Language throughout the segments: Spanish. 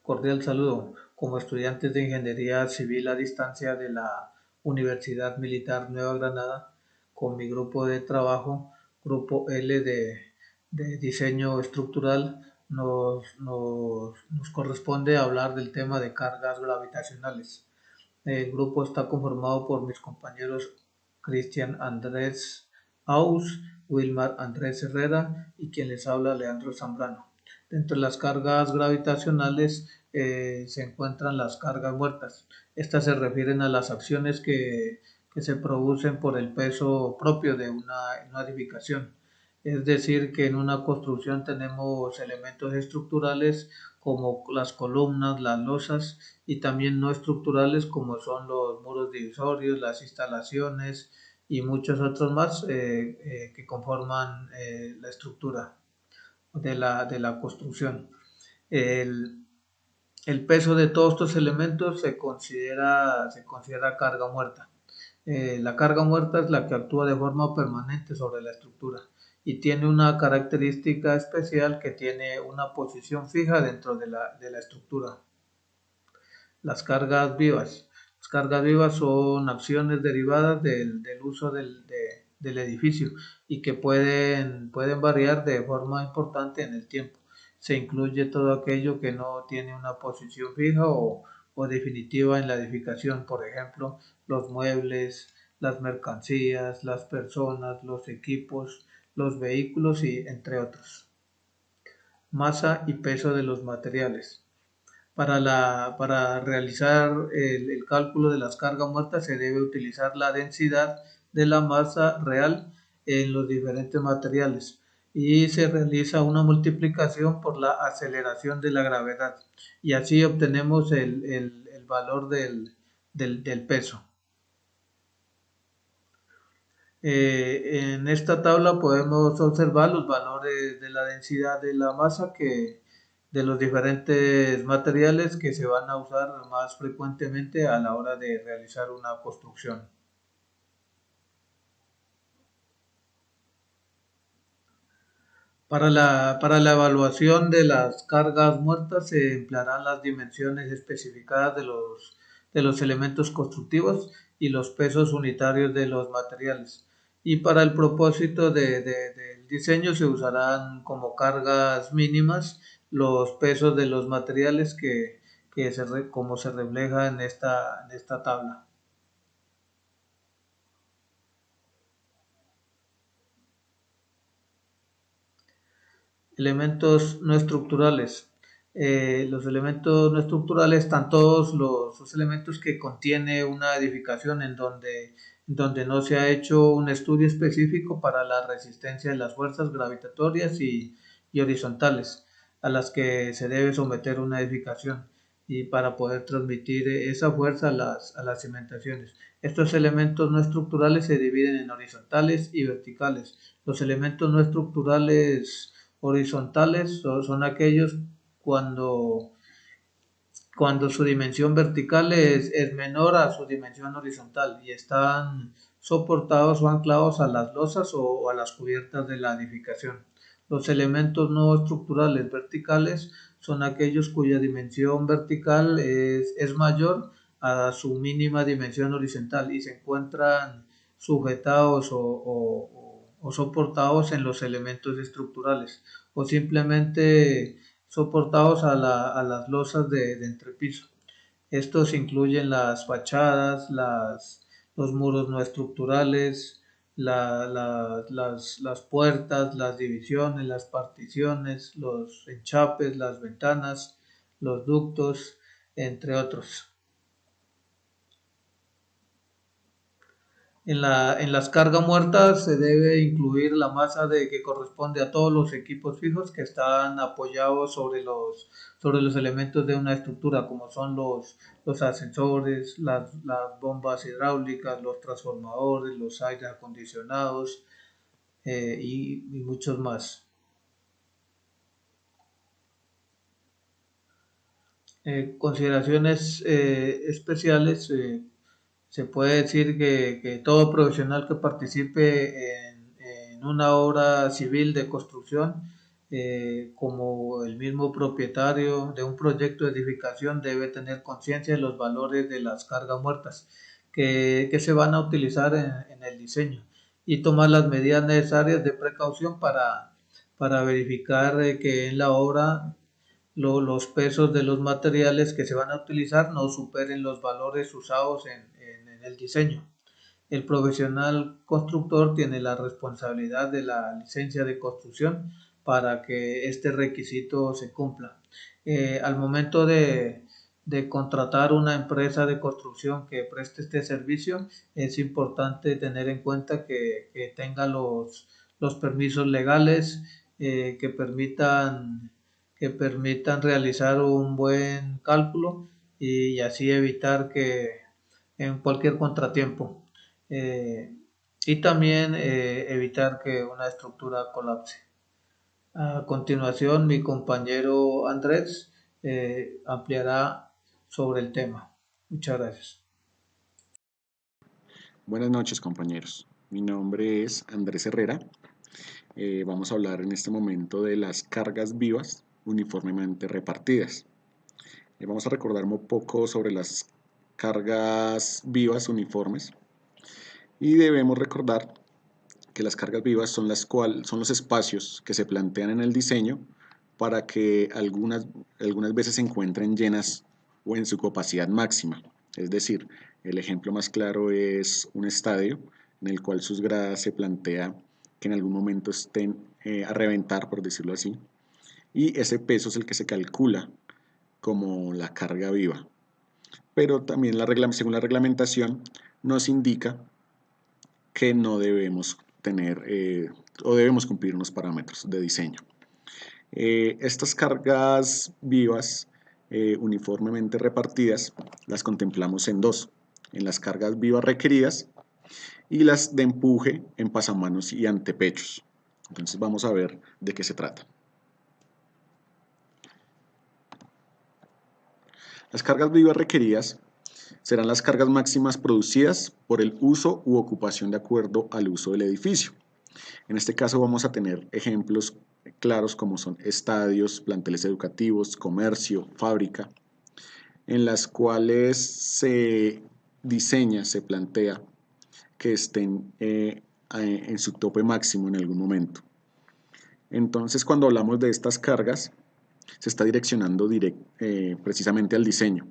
Cordial saludo. Como estudiantes de Ingeniería Civil a distancia de la Universidad Militar Nueva Granada, con mi grupo de trabajo, Grupo L de Diseño Estructural, nos corresponde hablar del tema de cargas gravitacionales. El grupo está conformado por mis compañeros Cristian Andrés Aus, Wilmar Andrés Herrera y quien les habla Leandro Zambrano. Dentro de las cargas gravitacionales se encuentran las cargas muertas. Estas se refieren a las acciones que se producen por el peso propio de una edificación. Es decir, que en una construcción tenemos elementos estructurales como las columnas, las losas y también no estructurales como son los muros divisorios, las instalaciones y muchos otros más que conforman la estructura de la construcción. El, el peso de todos estos elementos se considera carga muerta. La carga muerta es la que actúa de forma permanente sobre la estructura y tiene una característica especial que tiene una posición fija dentro de la estructura. Las cargas vivas. Las cargas vivas son acciones derivadas del uso del edificio y que pueden variar de forma importante en el tiempo. Se incluye todo aquello que no tiene una posición fija o definitiva en la edificación, por ejemplo, los muebles, las mercancías, las personas, los equipos, los vehículos y entre otros. Masa y peso de los materiales. Para realizar el cálculo de las cargas muertas se debe utilizar la densidad de la masa real en los diferentes materiales y se realiza una multiplicación por la aceleración de la gravedad y así obtenemos el valor del peso. En esta tabla podemos observar los valores de la densidad de la masa de los diferentes materiales que se van a usar más frecuentemente a la hora de realizar una construcción. Para la evaluación de las cargas muertas se emplearán las dimensiones especificadas de los elementos constructivos y los pesos unitarios de los materiales. Y para el propósito del diseño se usarán como cargas mínimas los pesos de los materiales como se refleja en esta tabla. Elementos no estructurales. Los elementos no estructurales están todos los elementos que contiene una edificación en donde no se ha hecho un estudio específico para la resistencia de las fuerzas gravitatorias y horizontales a las que se debe someter una edificación y para poder transmitir esa fuerza a las cimentaciones. Estos elementos no estructurales se dividen en horizontales y verticales. Los elementos no estructurales horizontales son aquellos cuando, cuando su dimensión vertical es menor a su dimensión horizontal y están soportados o anclados a las losas o a las cubiertas de la edificación. Los elementos no estructurales verticales son aquellos cuya dimensión vertical es mayor a su mínima dimensión horizontal y se encuentran sujetados o soportados en los elementos estructurales o simplemente soportados a las losas de entrepiso. Estos incluyen las fachadas, los muros no estructurales, las puertas, las divisiones, las particiones, los enchapes, las ventanas, los ductos, entre otros. En las cargas muertas se debe incluir la masa que corresponde a todos los equipos fijos que están apoyados sobre los elementos de una estructura, como son los ascensores, las bombas hidráulicas, los transformadores, los aire acondicionados y muchos más. Consideraciones especiales. Se puede decir que todo profesional que participe en una obra civil de construcción como el mismo propietario de un proyecto de edificación debe tener conciencia de los valores de las cargas muertas que se van a utilizar en el diseño y tomar las medidas necesarias de precaución para verificar que en la obra los pesos de los materiales que se van a utilizar no superen los valores usados en el diseño. El profesional constructor tiene la responsabilidad de la licencia de construcción para que este requisito se cumpla. Al momento de contratar una empresa de construcción que preste este servicio, es importante tener en cuenta que tenga los permisos legales que permitan realizar un buen cálculo y así evitar que en cualquier contratiempo eh, y también evitar que una estructura colapse. A continuación, mi compañero Andrés ampliará sobre el tema. Muchas gracias. Buenas noches, compañeros. Mi nombre es Andrés Herrera. Vamos a hablar en este momento de las cargas vivas uniformemente repartidas. Vamos a recordar un poco sobre las cargas vivas uniformes y debemos recordar que las cargas vivas son los espacios que se plantean en el diseño para que algunas veces se encuentren llenas o en su capacidad máxima. Es decir, el ejemplo más claro es un estadio en el cual sus gradas se plantea que en algún momento estén a reventar, por decirlo así, y ese peso es el que se calcula como la carga viva. Pero también según la reglamentación nos indica que no debemos tener o debemos cumplir unos parámetros de diseño. Estas cargas vivas uniformemente repartidas las contemplamos en dos, en las cargas vivas requeridas y las de empuje en pasamanos y antepechos. Entonces vamos a ver de qué se trata. Las cargas vivas requeridas serán las cargas máximas producidas por el uso u ocupación de acuerdo al uso del edificio. En este caso vamos a tener ejemplos claros como son estadios, planteles educativos, comercio, fábrica, en las cuales se diseña, se plantea que estén en su tope máximo en algún momento. Entonces, cuando hablamos de estas cargas, se está direccionando precisamente al diseño.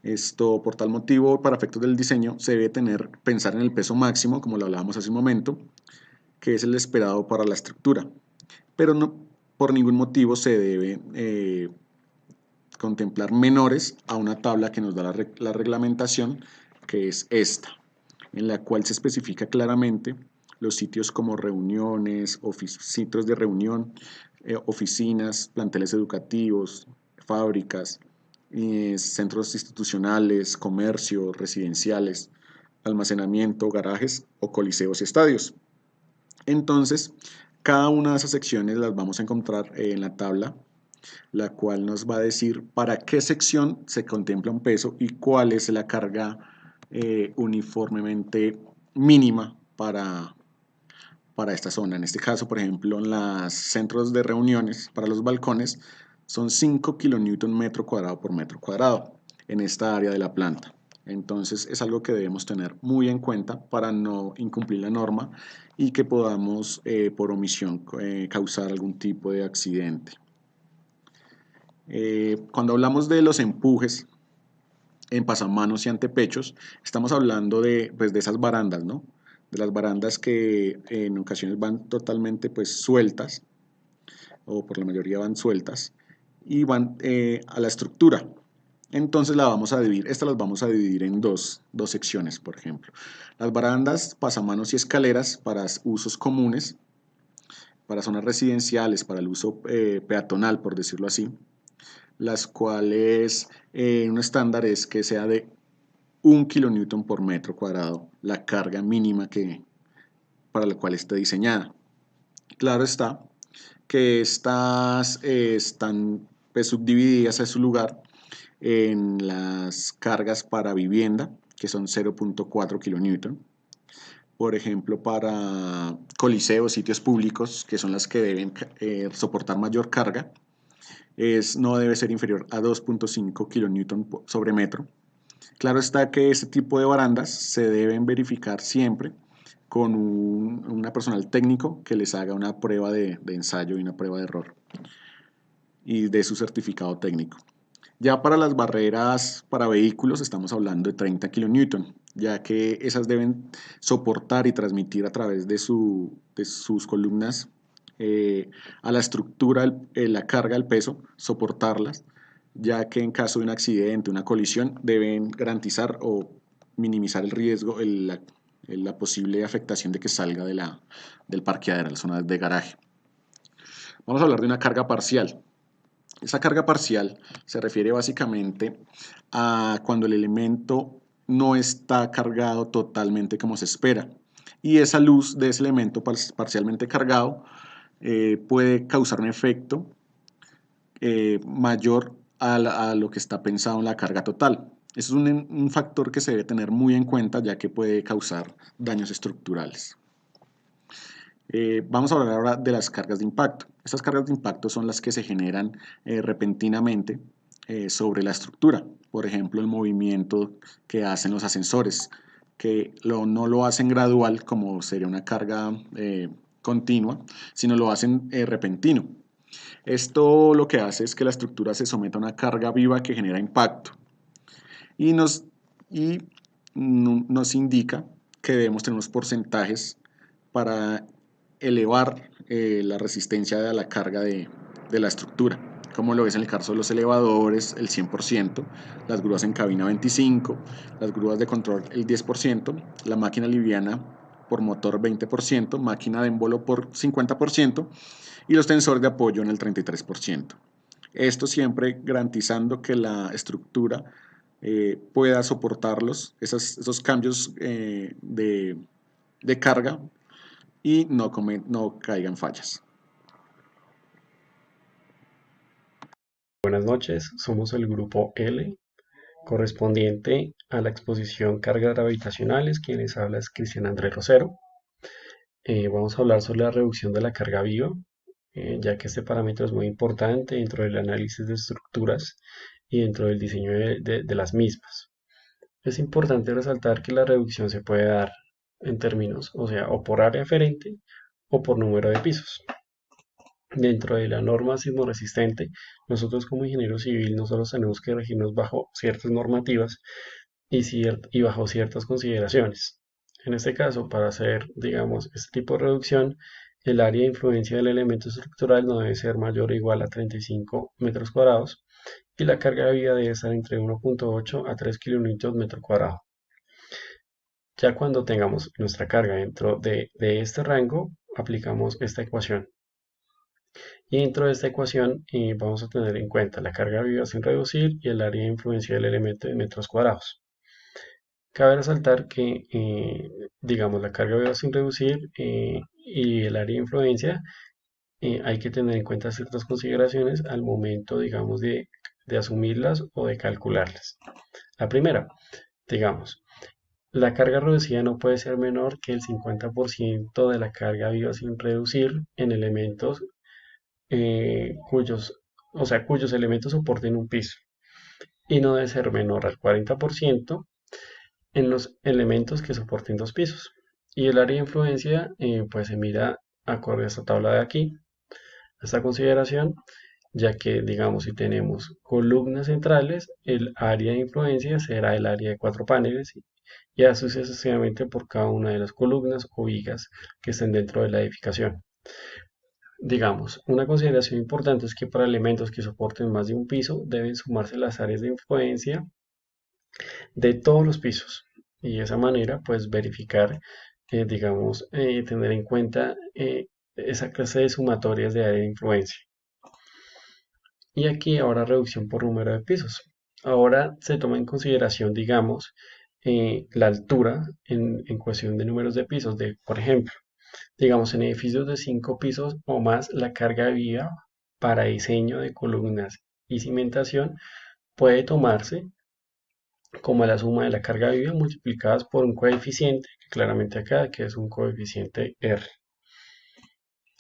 Esto, por tal motivo, para efectos del diseño, se debe pensar en el peso máximo, como lo hablábamos hace un momento, que es el esperado para la estructura, pero no por ningún motivo se debe contemplar menores a una tabla que nos da la reglamentación, que es esta, en la cual se especifica claramente los sitios como reuniones, sitios de reunión, oficinas, planteles educativos, fábricas, centros institucionales, comercio, residenciales, almacenamiento, garajes o coliseos y estadios. Entonces, cada una de esas secciones las vamos a encontrar en la tabla, la cual nos va a decir para qué sección se contempla un peso y cuál es la carga uniformemente mínima para esta zona. En este caso, por ejemplo, en los centros de reuniones para los balcones son 5 kN metro cuadrado por metro cuadrado en esta área de la planta. Entonces es algo que debemos tener muy en cuenta para no incumplir la norma y que podamos por omisión causar algún tipo de accidente. Cuando hablamos de los empujes en pasamanos y antepechos, estamos hablando pues, de esas barandas, ¿no? De las barandas que en ocasiones van totalmente pues, sueltas, o por la mayoría van sueltas, y van a la estructura. Entonces estas las vamos a dividir en dos secciones, por ejemplo. Las barandas, pasamanos y escaleras para usos comunes, para zonas residenciales, para el uso peatonal, por decirlo así, las cuales un estándar es que sea de 1 kN por metro cuadrado, la carga mínima para la cual esté diseñada. Claro está que estas están pues, subdivididas a su lugar en las cargas para vivienda, que son 0.4 kN, por ejemplo, para coliseos, sitios públicos, que son las que deben soportar mayor carga, no debe ser inferior a 2.5 kN sobre metro. Claro está que este tipo de barandas se deben verificar siempre con una personal técnico que les haga una prueba de ensayo y una prueba de error y de su certificado técnico. Ya para las barreras para vehículos estamos hablando de 30 kN, ya que esas deben soportar y transmitir a través de sus columnas a la estructura, la carga, el peso, soportarlas, ya que en caso de un accidente, una colisión, deben garantizar o minimizar el riesgo, la posible afectación de que salga del parqueadero, la zona de garaje. Vamos a hablar de una carga parcial. Esa carga parcial se refiere básicamente a cuando el elemento no está cargado totalmente como se espera. Y esa luz de ese elemento parcialmente cargado puede causar un efecto mayor a lo que está pensado en la carga total. Eso es un factor que se debe tener muy en cuenta, ya que puede causar daños estructurales. Vamos a hablar ahora de las cargas de impacto. Estas cargas de impacto son las que se generan repentinamente sobre la estructura. Por ejemplo, el movimiento que hacen los ascensores, que no lo hacen gradual como sería una carga continua, sino lo hacen repentino. Esto lo que hace es que la estructura se someta a una carga viva que genera impacto y nos indica que debemos tener unos porcentajes para elevar la resistencia a la carga de la estructura, como lo es en el caso de los elevadores, el 100%, las grúas en cabina 25%, las grúas de control el 10%, la máquina liviana por motor 20%, máquina de émbolo por 50% y los tensores de apoyo en el 33%. Esto siempre garantizando que la estructura pueda soportarlos, esos cambios de carga y no caigan fallas. Buenas noches, somos el grupo L, correspondiente a la exposición Cargas Gravitacionales. Quien les habla es Cristian Andrés Rosero. Vamos a hablar sobre la reducción de la carga viva, ya que este parámetro es muy importante dentro del análisis de estructuras y dentro del diseño de las mismas. Es importante resaltar que la reducción se puede dar en términos, o por área aferente o por número de pisos. Dentro de la norma sismoresistente, nosotros como ingeniero civil nosotros tenemos que regirnos bajo ciertas normativas y bajo ciertas consideraciones. En este caso, para hacer, digamos, este tipo de reducción, el área de influencia del elemento estructural no debe ser mayor o igual a 35 metros cuadrados y la carga de vida debe estar entre 1.8 a 3 kilonewtons metro cuadrado. Ya cuando tengamos nuestra carga dentro de este rango, aplicamos esta ecuación. Y dentro de esta ecuación vamos a tener en cuenta la carga viva sin reducir y el área de influencia del elemento en metros cuadrados. Cabe resaltar que, digamos, la carga viva sin reducir y el área de influencia hay que tener en cuenta ciertas consideraciones al momento, digamos, de asumirlas o de calcularlas. La primera, digamos, la carga reducida no puede ser menor que el 50% de la carga viva sin reducir en elementos cuyos elementos soporten un piso y no debe ser menor al 40% en los elementos que soporten dos pisos. Y el área de influencia pues se mira acorde a esta tabla de aquí, a esta consideración, ya que digamos si tenemos columnas centrales, el área de influencia será el área de 4 paneles y así sucesivamente por cada una de las columnas o vigas que estén dentro de la edificación. Digamos, una consideración importante es que para elementos que soporten más de un piso deben sumarse las áreas de influencia de todos los pisos y de esa manera pues verificar, digamos, tener en cuenta esa clase de sumatorias de área de influencia. Y aquí ahora reducción por número de pisos. Ahora se toma en consideración, digamos, la altura en cuestión de números de pisos, por ejemplo, digamos, en edificios de 5 pisos o más, la carga viva para diseño de columnas y cimentación puede tomarse como la suma de la carga viva multiplicadas por un coeficiente, que claramente acá, que es un coeficiente R.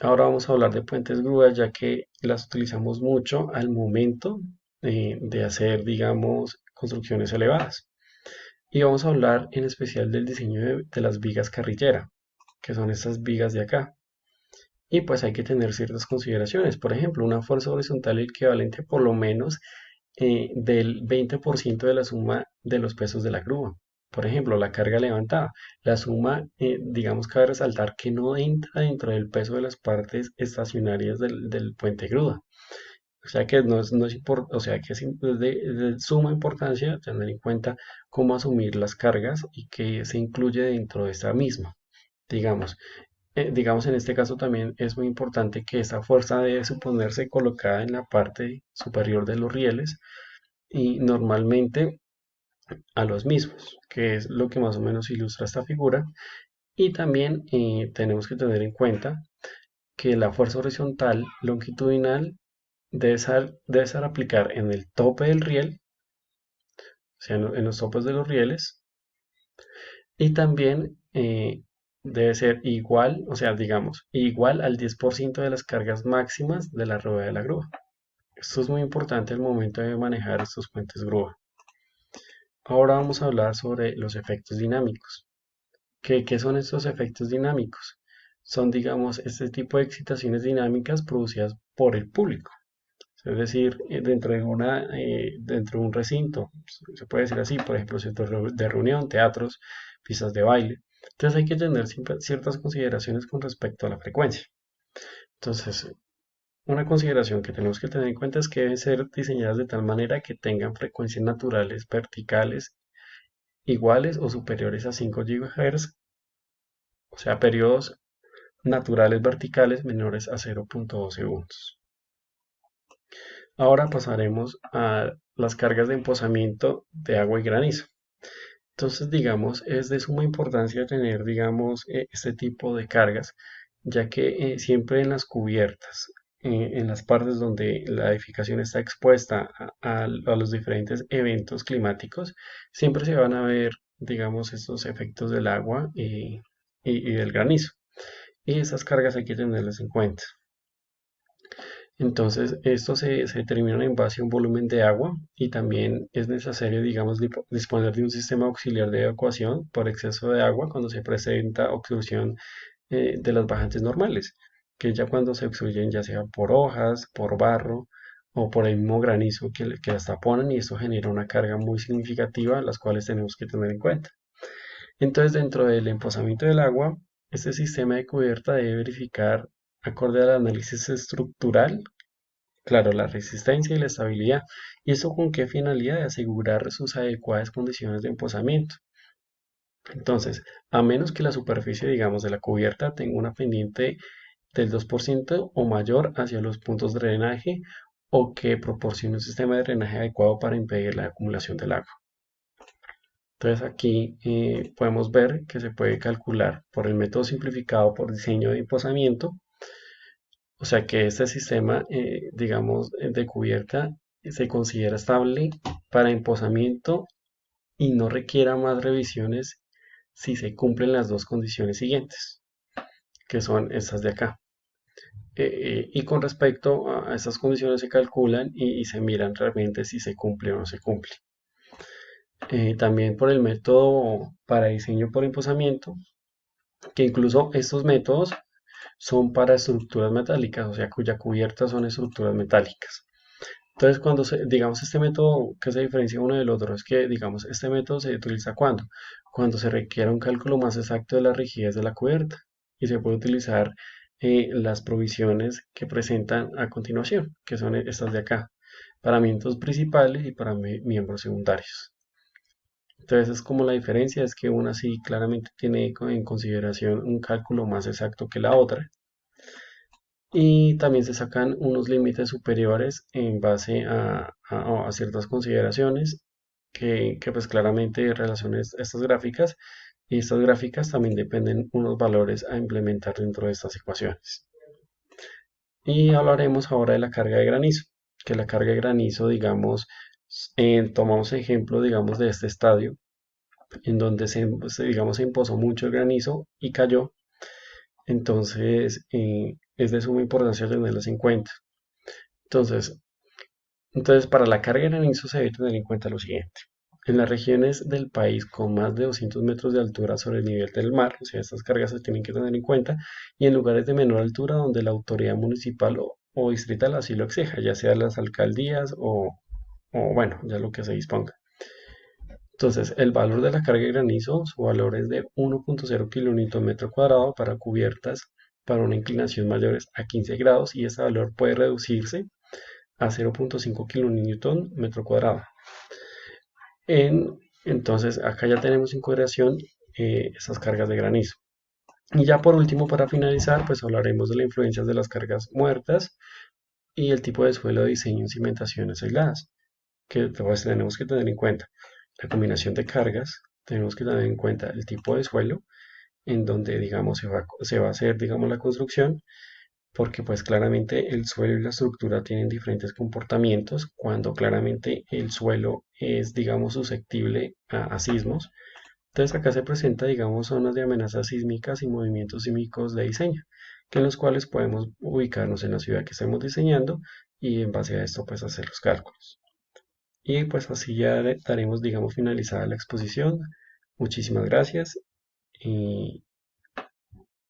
Ahora vamos a hablar de puentes grúas, ya que las utilizamos mucho al momento de hacer, digamos, construcciones elevadas. Y vamos a hablar en especial del diseño de las vigas carrillera, que son estas vigas de acá. Y pues hay que tener ciertas consideraciones. Por ejemplo, una fuerza horizontal equivalente por lo menos del 20% de la suma de los pesos de la grúa. Por ejemplo, la carga levantada. La suma, digamos, cabe resaltar que no entra dentro del peso de las partes estacionarias del puente grúa. O sea que o sea que es de suma importancia tener en cuenta cómo asumir las cargas y qué se incluye dentro de esta misma. Digamos, digamos, en este caso también es muy importante que esta fuerza debe suponerse colocada en la parte superior de los rieles y normalmente a los mismos, que es lo que más o menos ilustra esta figura. Y también tenemos que tener en cuenta que la fuerza horizontal longitudinal debe ser aplicar en el tope del riel, o sea, en los topes de los rieles, y también debe ser igual, o sea, digamos, igual al 10% de las cargas máximas de la rueda de la grúa. Esto es muy importante al momento de manejar estos puentes grúa. Ahora vamos a hablar sobre los efectos dinámicos. ¿Qué son estos efectos dinámicos? Son, digamos, este tipo de excitaciones dinámicas producidas por el público. Es decir, dentro de un recinto, se puede decir así, por ejemplo, centros de reunión, teatros, pistas de baile. Entonces hay que tener ciertas consideraciones con respecto a la frecuencia. Entonces, una consideración que tenemos que tener en cuenta es que deben ser diseñadas de tal manera que tengan frecuencias naturales verticales iguales o superiores a 5 GHz, o sea, periodos naturales verticales menores a 0.2 segundos. Ahora pasaremos a las cargas de emposamiento de agua y granizo. Entonces, digamos, es de suma importancia tener, digamos, este tipo de cargas, ya que siempre en las cubiertas, en las partes donde la edificación está expuesta a los diferentes eventos climáticos, siempre se van a ver, digamos, estos efectos del agua y del granizo. Y esas cargas hay que tenerlas en cuenta. Entonces, estos se determinan en base a un volumen de agua y también es necesario, digamos, disponer de un sistema auxiliar de evacuación por exceso de agua cuando se presenta obstrucción de las bajantes normales, que ya cuando se obstruyen ya sea por hojas, por barro o por el mismo granizo que las taponan y esto genera una carga muy significativa, las cuales tenemos que tener en cuenta. Entonces, dentro del emposamiento del agua, este sistema de cubierta debe verificar, acorde al análisis estructural, claro, la resistencia y la estabilidad. ¿Y eso con qué finalidad? De asegurar sus adecuadas condiciones de emposamiento. Entonces, a menos que la superficie, digamos, de la cubierta tenga una pendiente del 2% o mayor hacia los puntos de drenaje o que proporcione un sistema de drenaje adecuado para impedir la acumulación del agua. Entonces aquí podemos ver que se puede calcular por el método simplificado por diseño de emposamiento. O sea que este sistema, digamos, de cubierta se considera estable para emposamiento y no requiera más revisiones si se cumplen las dos condiciones siguientes, que son estas de acá. Y con respecto a estas condiciones se calculan y se miran realmente si se cumple o no se cumple. También por el método para diseño por emposamiento, que incluso estos métodos son para estructuras metálicas, o sea, cuya cubierta son estructuras metálicas. Entonces, digamos, este método que se diferencia uno del otro es que, digamos, este método se utiliza cuando se requiere un cálculo más exacto de la rigidez de la cubierta y se puede utilizar las provisiones que presentan a continuación, que son estas de acá, paramentos principales y para miembros secundarios. Entonces, es como la diferencia es que una sí claramente tiene en consideración un cálculo más exacto que la otra y también se sacan unos límites superiores en base a ciertas consideraciones que pues claramente relacionan estas gráficas y estas gráficas también dependen unos valores a implementar dentro de estas ecuaciones. Y hablaremos ahora de la carga de granizo, que la carga de granizo, digamos, Tomamos ejemplo, digamos, de este estadio, en donde digamos, se impuso mucho el granizo y cayó. Entonces, es de suma importancia tenerlos en cuenta. Entonces, para la carga de granizo se debe tener en cuenta lo siguiente. En las regiones del país con más de 200 metros de altura sobre el nivel del mar, o sea, estas cargas se tienen que tener en cuenta, y en lugares de menor altura donde la autoridad municipal o distrital así lo exija, ya sea las alcaldías o bueno, ya lo que se disponga. Entonces, el valor de la carga de granizo, su valor es de 1.0 kN metro cuadrado para cubiertas para una inclinación mayores a 15 grados y ese valor puede reducirse a 0.5 kN metro cuadrado. Entonces, acá ya tenemos en consideración esas cargas de granizo. Y ya por último, para finalizar, pues hablaremos de las influencias de las cargas muertas y el tipo de suelo de diseño en cimentaciones aisladas, que pues, tenemos que tener en cuenta. La combinación de cargas, tenemos que tener en cuenta el tipo de suelo en donde, digamos, se va a hacer, digamos, la construcción, porque pues claramente el suelo y la estructura tienen diferentes comportamientos cuando claramente el suelo es, digamos, susceptible a sismos. Entonces acá se presenta, digamos, zonas de amenazas sísmicas y movimientos sísmicos de diseño, que en los cuales podemos ubicarnos en la ciudad que estemos diseñando y en base a esto pues hacer los cálculos. Y pues así ya daremos, digamos, finalizada la exposición. Muchísimas gracias y